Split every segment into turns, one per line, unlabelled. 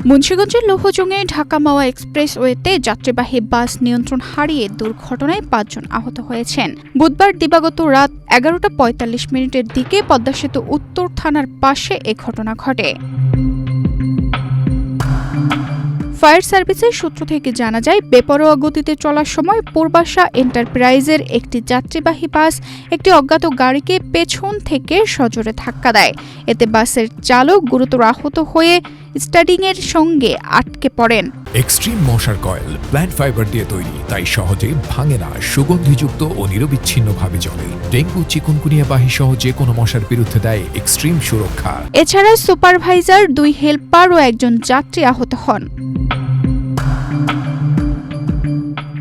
মুন্সিগঞ্জের লৌহজংয়ে ঢাকা মাওয়া এক্সপ্রেসওয়েতে যাত্রীবাহী বাস নিয়ন্ত্রণ হারিয়ে দুর্ঘটনায় ৫ জন আহত হয়েছেন। বুধবার দিবাগত রাত ১১টা ৪৫ দিকে পদ্মা সেতু উত্তর থানার পাশে এ ঘটনা ঘটে। ফায়ার সার্ভিসের সূত্র থেকে জানা যায়, বেপরোয়া গতিতে চলার সময় পূর্বাশা এন্টারপ্রাইজের একটি যাত্রীবাহী বাস একটি অজ্ঞাত গাড়িকে পেছন থেকে সজোরে ধাক্কা দেয়। এতে বাসের চালক গুরুতর আহত হয়ে স্টার্টিংয়ের সঙ্গে আটকে পড়েন।
এক্সট্রিম মশার কয়েল প্ল্যান্ট ফাইবার দিয়ে তৈরি, তাই সহজে ভাঙে না, সুগন্ধিযুক্ত ও নিরবিচ্ছিন্নভাবে জ্বলে। ডেঙ্গু, চিকুনগুনিয়া বাহি সহ যে কোনো মশার বিরুদ্ধে দেয় এক্সট্রিম সুরক্ষা।
এছাড়া সুপারভাইজার, 2 হেল্পার ও একজন যাত্রী আহত হন।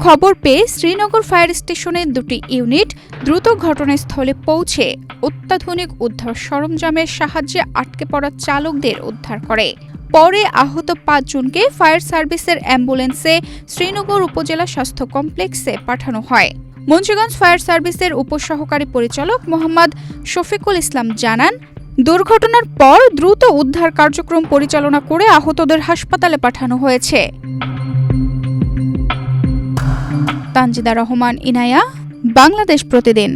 খবর পেয়ে শ্রীনগর ফায়ার স্টেশনের 2টি ইউনিট দ্রুত ঘটনাস্থলে পৌঁছে অত্যাধুনিক উদ্ধার সরঞ্জামের সাহায্যে আটকে পড়া চালকদের উদ্ধার করে। পরে আহত 5 জনকে ফায়ার সার্ভিসের অ্যাম্বুলেন্সে শ্রীনগর উপজেলা স্বাস্থ্য কমপ্লেক্সে পাঠানো হয়। মুন্সিগঞ্জ ফায়ার সার্ভিসের উপসহকারী পরিচালক মোহাম্মদ শফিকুল ইসলাম জানান, দুর্ঘটনার পর দ্রুত উদ্ধার কার্যক্রম পরিচালনা করে আহতদের হাসপাতালে পাঠানো হয়েছে। তানজিদা রহমান, ইনায়া, বাংলাদেশ প্রতিদিন।